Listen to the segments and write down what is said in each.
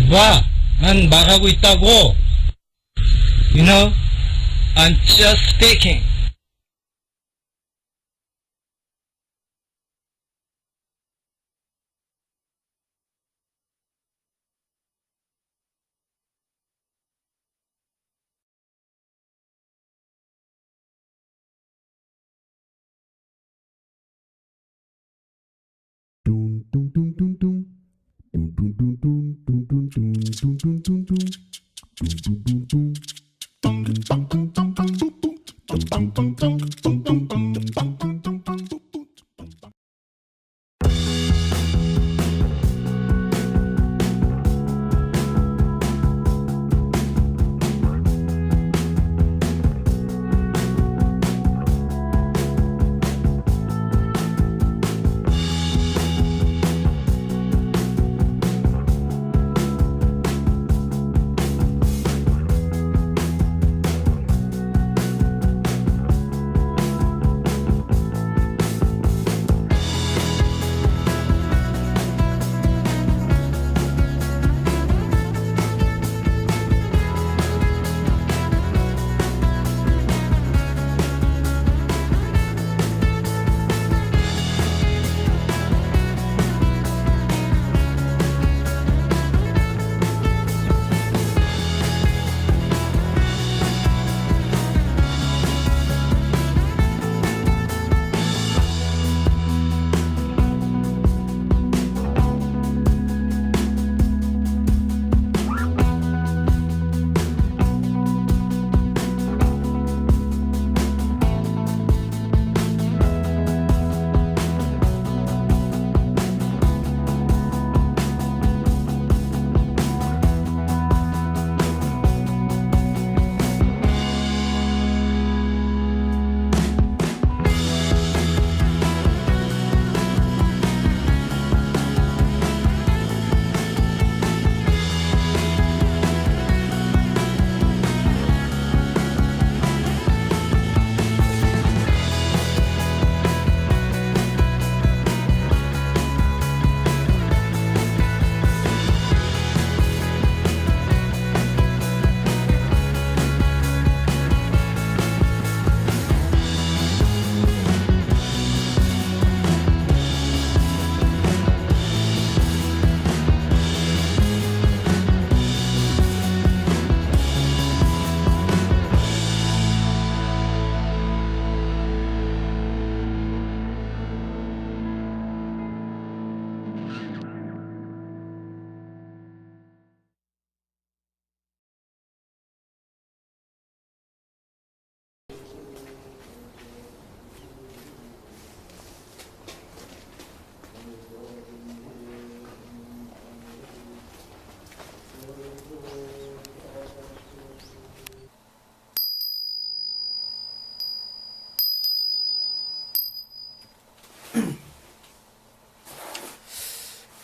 봐, 난 말하고 있다고. You know, I'm just speaking.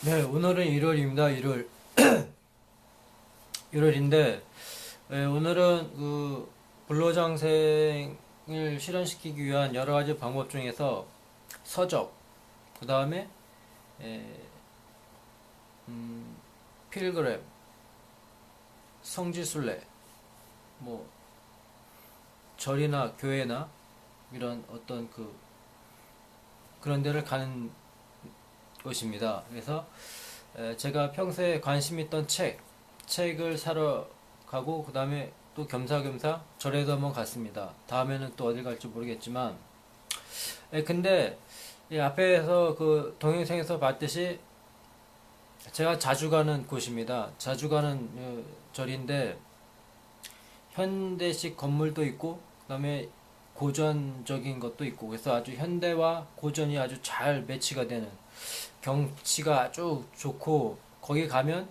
네, 오늘은 1월입니다. 1월. 1월인데, 오늘은 그 불로장생을 실현시키기 위한 여러 가지 방법 중에서 서적, 그 다음에 필그램, 성지순례, 뭐 절이나 교회나 이런 어떤 그런 데를 가는 것입니다. 그래서 제가 평소에 관심 있던 책을 사러 가고 그 다음에 또 겸사겸사 절에도 한번 갔습니다. 다음에는 또 어딜 갈지 모르겠지만 근데 이 앞에서 그 동영상에서 봤듯이 제가 자주 가는 곳입니다. 자주 가는 절인데 현대식 건물도 있고 그 다음에 고전적인 것도 있고 그래서 아주 현대와 고전이 아주 잘 매치가 되는 경치가 아주 좋고 거기 가면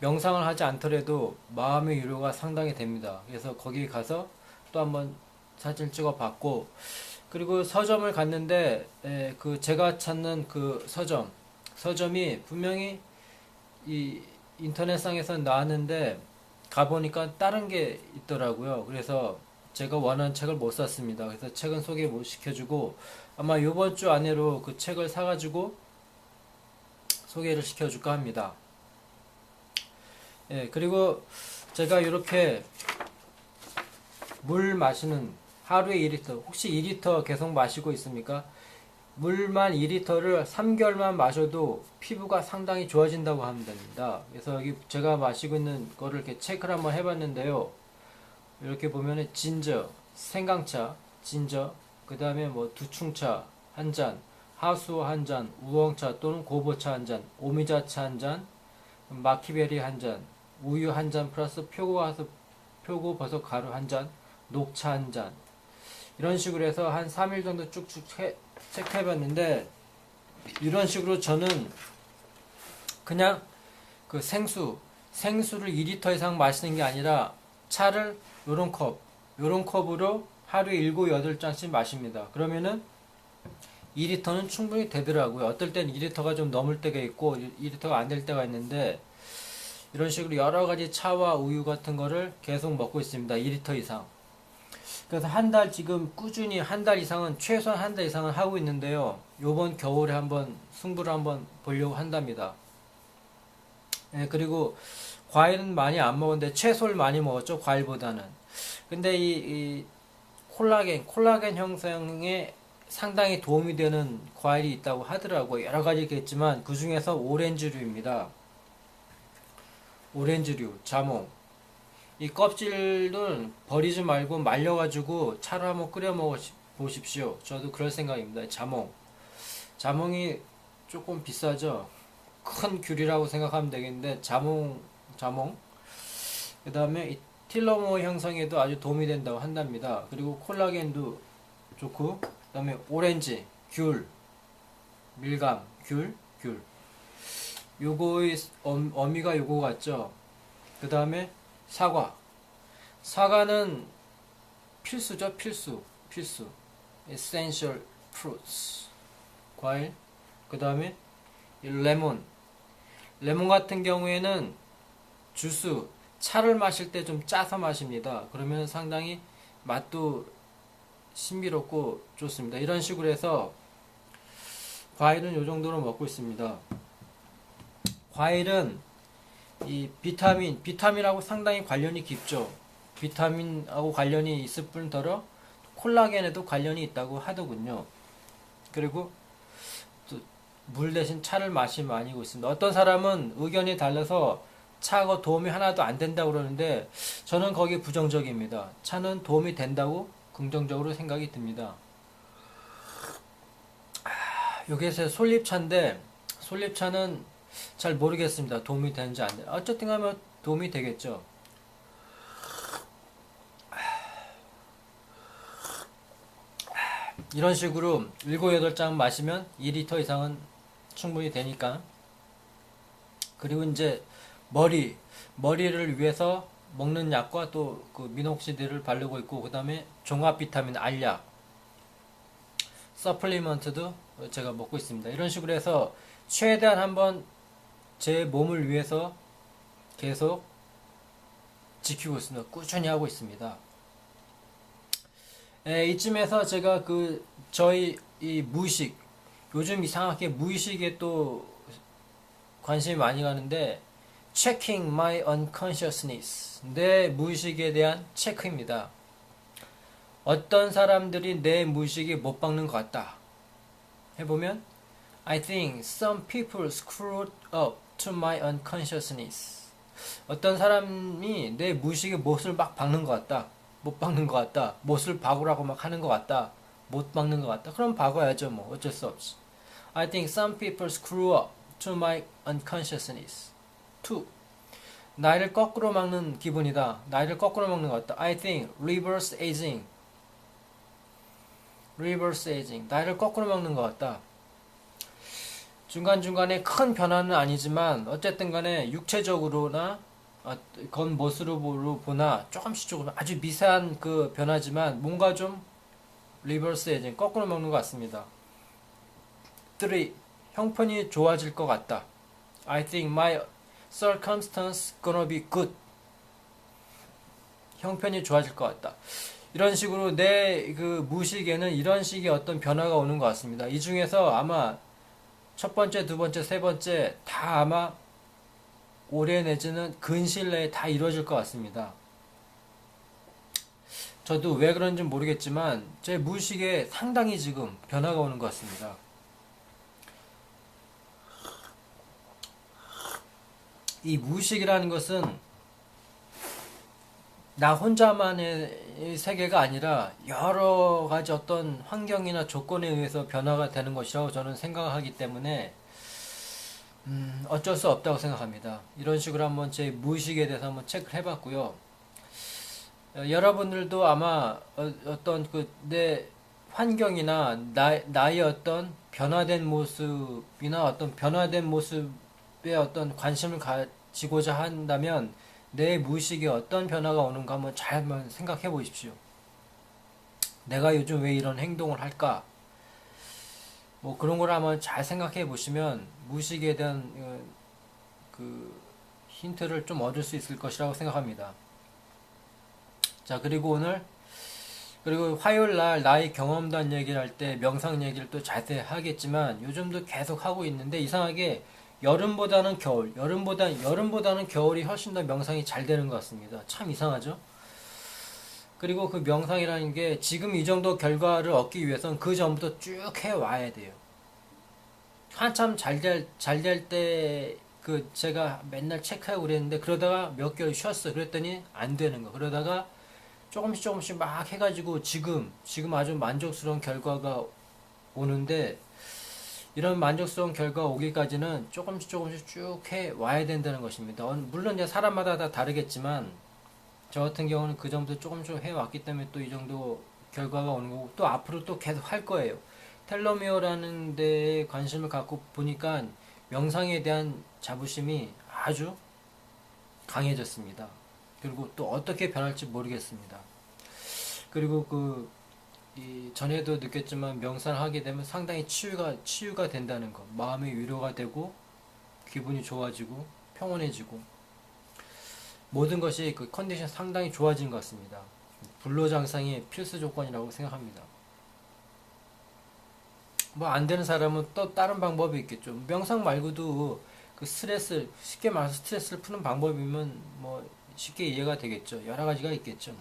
명상을 하지 않더라도 마음의 위로가 상당히 됩니다. 그래서 거기 가서 또 한번 사진 찍어 봤고 그리고 서점을 갔는데 그 제가 찾는 그 서점이 분명히 이 인터넷상에서 나왔는데 가보니까 다른 게 있더라고요. 그래서 제가 원하는 책을 못 샀습니다. 그래서 책은 소개 못 시켜주고 아마 이번 주 안으로 그 책을 사가지고 소개를 시켜줄까 합니다. 예, 그리고 제가 이렇게 물 마시는 하루에 2리터, 혹시 2리터 계속 마시고 있습니까? 물만 2리터를 3개월만 마셔도 피부가 상당히 좋아진다고 하면 됩니다. 그래서 여기 제가 마시고 있는 거를 이렇게 체크를 한번 해봤는데요. 이렇게 보면은 진저, 생강차, 진저, 그 다음에 뭐 두충차 한 잔, 하수오 한 잔, 우엉차 또는 고보차 한 잔, 오미자차 한 잔, 마키베리 한 잔, 우유 한 잔 플러스 표고버섯 가루 한 잔, 녹차 한 잔. 이런 식으로 해서 한 3일 정도 쭉쭉 체크해봤는데, 이런 식으로 저는 그냥 그 생수를 2리터 이상 마시는 게 아니라 차를 요런 컵으로 하루에 7, 8잔씩 마십니다. 그러면은 2리터는 충분히 되더라고요. 어떨 땐 2리터가 좀 넘을 때가 있고 2리터가 안 될 때가 있는데, 이런 식으로 여러 가지 차와 우유 같은 거를 계속 먹고 있습니다. 2리터 이상. 그래서 한 달 지금 꾸준히 한 달 이상은, 최소한 한 달 이상은 하고 있는데요. 요번 겨울에 한번 승부를 한번 보려고 한답니다. 예, 그리고 과일은 많이 안 먹었는데 채소를 많이 먹었죠, 과일보다는. 근데 이 콜라겐 형성에 상당히 도움이 되는 과일이 있다고 하더라고요. 여러 가지 있겠지만 그 중에서 오렌지류입니다. 오렌지류, 자몽. 이 껍질은 버리지 말고 말려가지고 차로 한번 끓여 먹어 보십시오. 저도 그럴 생각입니다. 자몽이 조금 비싸죠. 큰 귤이라고 생각하면 되겠는데 자몽. 그 다음에 이 틸러모 형성에도 아주 도움이 된다고 한답니다. 그리고 콜라겐도 좋고, 그 다음에 오렌지, 귤, 밀감, 귤. 요거의 어미가 요거 같죠. 그 다음에 사과는 필수죠. 필수 essential fruits, 과일. 그 다음에 레몬 같은 경우에는 차를 마실 때 좀 짜서 마십니다. 그러면 상당히 맛도 신비롭고 좋습니다. 이런 식으로 해서 과일은 요 정도로 먹고 있습니다. 과일은 이 비타민하고 상당히 관련이 깊죠. 비타민하고 관련이 있을 뿐더러 콜라겐에도 관련이 있다고 하더군요. 그리고 또 물 대신 차를 마시면 아니고 있습니다. 어떤 사람은 의견이 달라서 차가 도움이 하나도 안 된다고 그러는데, 저는 거기에 부정적입니다. 차는 도움이 된다고 긍정적으로 생각이 듭니다. 요게 제 솔잎차인데, 솔잎차는 잘 모르겠습니다. 도움이 되는지 안 되는지. 어쨌든 하면 도움이 되겠죠. 이런 식으로 7, 8잔 마시면 2리터 이상은 충분히 되니까. 그리고 이제 머리를 위해서 먹는 약과 또 그 미녹시딜을 바르고 있고, 그 다음에 종합 비타민 알약, 서플리먼트도 제가 먹고 있습니다. 이런 식으로 해서 최대한 한번 제 몸을 위해서 계속 지키고 있습니다. 꾸준히 하고 있습니다. 이쯤에서 제가 저희 이 무의식, 요즘 이상하게 무의식에 또 관심이 많이 가는데, checking my unconsciousness, 내 무의식에 대한 체크입니다. 어떤 사람들이 내 무의식에 못 박는 것 같다 해보면, I think some people screwed up to my unconsciousness. 어떤 사람이 내 무의식에 못을 막 박는 것 같다, 못 박는 것 같다, 못을 박으라고 막 하는 것 같다, 못 박는 것 같다. 그럼 박아야죠, 뭐 어쩔 수 없이. I think some people screw up to my unconsciousness. 2. 나이를 거꾸로 막는 기분이다. 나이를 거꾸로 먹는 것 같다. I think reverse aging. 나이를 거꾸로 먹는 것 같다. 중간중간에 큰 변화는 아니지만 어쨌든 간에 육체적으로나 겉모습으로 보나 조금씩 아주 미세한 그 변화지만 뭔가 좀 reverse aging, 거꾸로 먹는 것 같습니다. 3. 형편이 좋아질 것 같다. I think my circumstance gonna be good. 형편이 좋아질 것 같다. 이런 식으로 내 그 무의식에는 이런 식의 어떤 변화가 오는 것 같습니다. 이 중에서 아마 첫 번째, 두 번째, 세 번째 다 아마 올해 내지는 근시일 내에 다 이루어질 것 같습니다. 저도 왜 그런지 모르겠지만 제 무의식에 상당히 지금 변화가 오는 것 같습니다. 이 무의식이라는 것은 나 혼자만의 세계가 아니라 여러 가지 어떤 환경이나 조건에 의해서 변화가 되는 것이라고 저는 생각하기 때문에 어쩔 수 없다고 생각합니다. 이런 식으로 한번 제 무의식에 대해서 한번 체크를 해봤고요. 여러분들도 아마 어떤 내 환경이나 나의 어떤 변화된 모습이나 어떤 변화된 모습에 어떤 관심을 가지고자 한다면 내 무의식에 어떤 변화가 오는가 한번 잘 생각해 보십시오. 내가 요즘 왜 이런 행동을 할까? 뭐 그런 걸 한번 잘 생각해 보시면 무의식에 대한 그 힌트를 좀 얻을 수 있을 것이라고 생각합니다. 자, 그리고 화요일 날 나의 경험담 얘기를 할 때 명상 얘기를 또 자세히 하겠지만 요즘도 계속 하고 있는데 이상하게 여름보다는 겨울이 훨씬 더 명상이 잘 되는 것 같습니다. 참 이상하죠? 그리고 그 명상이라는 게 지금 이 정도 결과를 얻기 위해선 그 전부터 쭉 해와야 돼요. 한참 잘 될 때 제가 맨날 체크하고 그랬는데 그러다가 몇 개월 쉬었어요. 그랬더니 안 되는 거. 그러다가 조금씩 막 해가지고 지금 아주 만족스러운 결과가 오는데 이런 만족스러운 결과가 오기까지는 조금씩 쭉 해와야 된다는 것입니다. 물론 이제 사람마다 다 다르겠지만 저 같은 경우는 그 전부터 조금씩 해왔기 때문에 또 이 정도 결과가 오는 거고 또 앞으로 또 계속 할 거예요. 텔로미어라는 데에 관심을 갖고 보니까 명상에 대한 자부심이 아주 강해졌습니다. 그리고 또 어떻게 변할지 모르겠습니다. 그리고 전에도 느꼈지만 명상을 하게 되면 상당히 치유가 된다는 것. 마음의 위로가 되고 기분이 좋아지고 평온해지고 모든 것이 그 컨디션 상당히 좋아진 것 같습니다. 불로장상의 필수 조건이라고 생각합니다. 뭐 안 되는 사람은 또 다른 방법이 있겠죠. 명상 말고도 쉽게 말해서 스트레스를 푸는 방법이면 뭐 쉽게 이해가 되겠죠. 여러 가지가 있겠죠.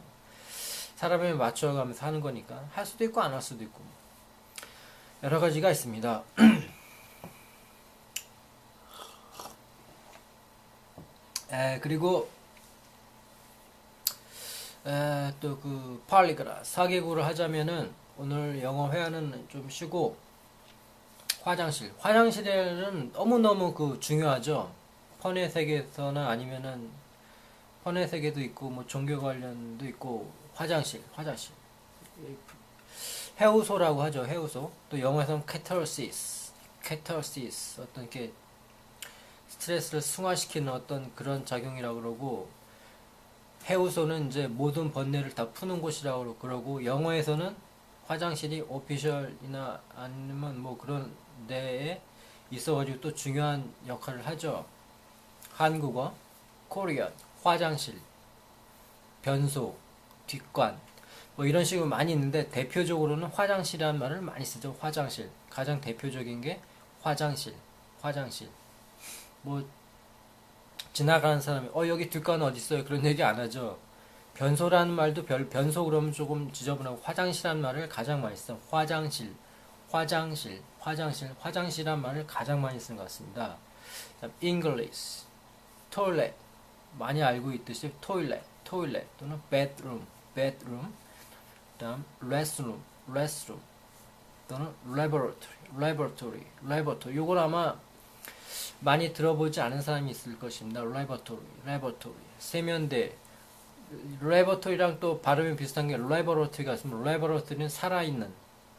사람에 맞춰가면서 하는 거니까 할 수도 있고 안 할 수도 있고 여러 가지가 있습니다. 그리고 또 팔리그라 4개국을 하자면은 오늘 영어 회화는 좀 쉬고 화장실에는 너무너무 중요하죠. 펀의 세계에서나 아니면은 펀의 세계도 있고 뭐 종교 관련도 있고 화장실 해우소라고 하죠. 해우소. 또 영어에서는 캐터시스 어떤 이렇게 스트레스를 승화시키는 어떤 그런 작용이라고 그러고 해우소는 이제 모든 번뇌를 다 푸는 곳이라고 그러고 영어에서는 화장실이 오피셜이나 아니면 뭐 그런 데에 있어가지고 또 중요한 역할을 하죠. 한국어, 코리안, 화장실, 변소, 뒷관 뭐 이런 식으로 많이 있는데 대표적으로는 화장실이라는 말을 많이 쓰죠. 화장실. 가장 대표적인 게 화장실. 뭐 지나가는 사람이 여기 뒷관 어디 있어요? 그런 얘기 안 하죠. 변소라는 말도 변소 그러면 조금 지저분하고 화장실이라는 말을 가장 많이 써. 화장실이라는 말을 가장 많이 쓰는 것 같습니다. English, toilet 많이 알고 있듯이 toilet 또는 bedroom, 그다음 restroom 또는 laboratory. 요걸 아마 많이 들어보지 않은 사람이 있을 것입니다. laboratory. 세면대. laboratory랑 또 발음이 비슷한 게 laboratory가 있으면 laboratory는 살아있는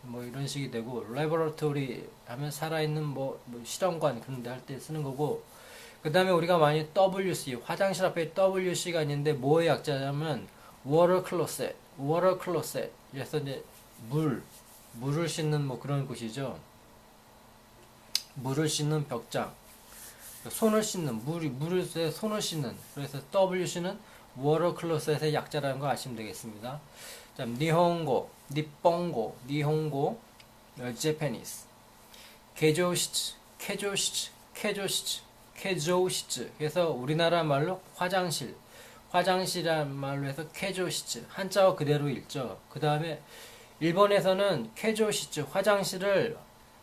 뭐 이런 식이 되고 laboratory 하면 살아있는 뭐 실험관 그런 데 할 때 쓰는 거고 그 다음에 우리가 많이 WC 화장실 앞에 WC가 있는데 뭐의 약자냐면 water closet 그래서 이제 물을 씻는 뭐 그런 곳이죠. 물을 씻는 벽장 손을 씻는 물을 손을 씻는 그래서 WC는 water closet의 약자라는 거 아시면 되겠습니다. 자, 니혼고 Japanese, 캐조시츠 쾌조시츠. 그래서 우리나라 말로 화장실, 화장실이란 말로 해서 쾌조시츠. 한자어 그대로 읽죠. 그 다음에 일본에서는 쾌조시츠, 화장실을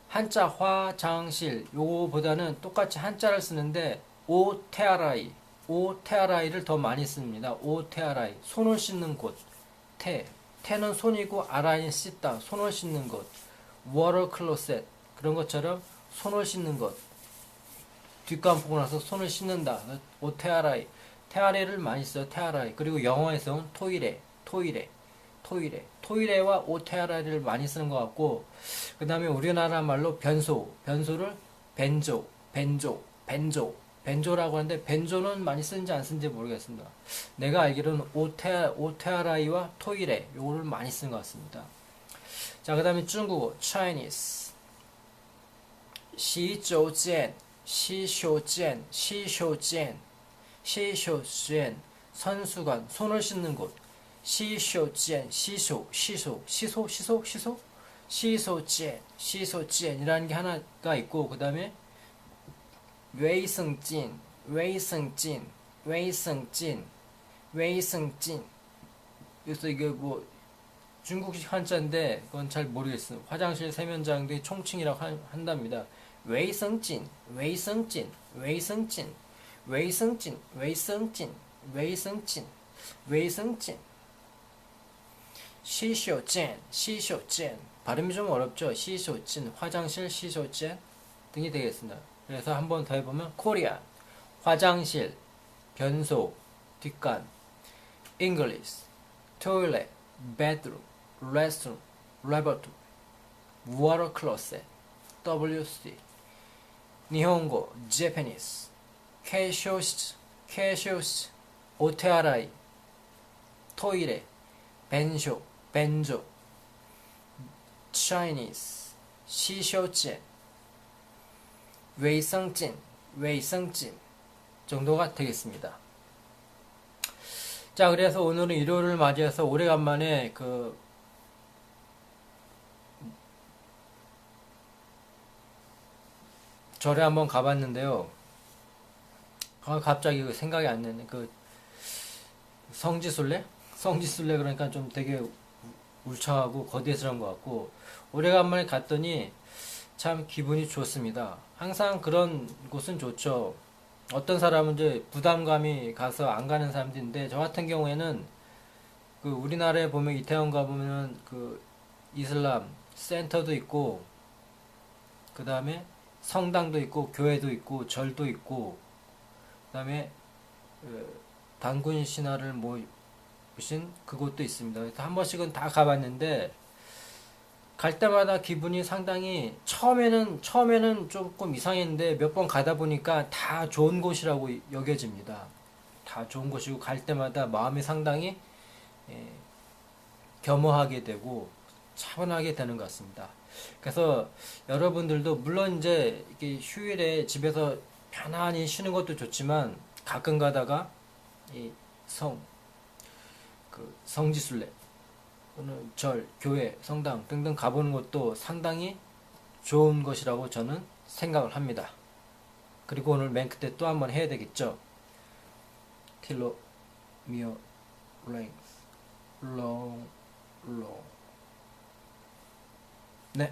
한자 화장실 요거보다는 똑같이 한자를 쓰는데 오테아라이, 오테아라이를 더 많이 씁니다. 오테아라이, 손을 씻는 곳. 태는 손이고 아라이는 씻다, 손을 씻는 곳. 워터 클로셋, 그런 것처럼 손을 씻는 것. 뒷감 보고 나서 손을 씻는다. 오테아라이, 테아레를 많이 써요. 테아라이. 그리고 영어에서는 토이레와 오테아라이를 많이 쓰는 것 같고, 그 다음에 우리나라 말로 변소를 벤조라고 하는데, 벤조는 많이 쓰는지 안 쓰는지 모르겠습니다. 내가 알기로는 오테아라이와 토이레, 요거를 많이 쓰는 것 같습니다. 자, 그 다음에 중국어, Chinese. 시조젠, 시쇼젠, 선수관, 손을 씻는 곳. 시쇼젠, 시소젠이라는 게 하나가 있고, 그 다음에 웨이승진. 그래서 이게 뭐 중국식 한자인데 그건 잘 모르겠어요. 화장실 세면장들이 총칭이라고 한답니다. 웨이승진. 시쇼젠. 발음이 좀 어렵죠. 시쇼진, 화장실 시쇼젠 등이 되겠습니다. 그래서 한 번 더 해보면 코리안, 화장실, 변소, 뒷간, English, toilet, bedroom, restroom, laboratory, water closet, WC, 일본어, Japanese, 캐쇼시, 오테아라이, 토이레, 벤조, Chinese, 시쇼젠, 웨이성진 정도가 되겠습니다. 자, 그래서 오늘은 일요일을 맞이해서 오래간만에 그 절에 한번 가봤는데요. 갑자기 생각이 안 나네. 그 성지순례 그러니까 좀 되게 울창하고 거대스러운 것 같고, 오래간만에 갔더니 참 기분이 좋습니다. 항상 그런 곳은 좋죠. 어떤 사람은 이제 부담감이 가서 안 가는 사람들인데, 저 같은 경우에는 그 우리나라에 보면 이태원 가보면 그 이슬람 센터도 있고, 그 다음에 성당도 있고, 교회도 있고, 절도 있고, 그 다음에 단군 신화를 모신 그곳도 있습니다. 그래서 한 번씩은 다 가봤는데, 갈 때마다 기분이 상당히 처음에는 조금 이상했는데 몇 번 가다 보니까 다 좋은 곳이라고 여겨집니다. 다 좋은 곳이고, 갈 때마다 마음이 상당히 겸허하게 되고 차분하게 되는 것 같습니다. 그래서 여러분들도 물론 이제 이렇게 휴일에 집에서 편안히 쉬는 것도 좋지만, 가끔 가다가 이 성지순례 또는 절, 교회, 성당 등등 가보는 것도 상당히 좋은 것이라고 저는 생각을 합니다. 그리고 오늘 맨 끝에 또 한번 해야 되겠죠. 킬로 미어 랭스 롱 네.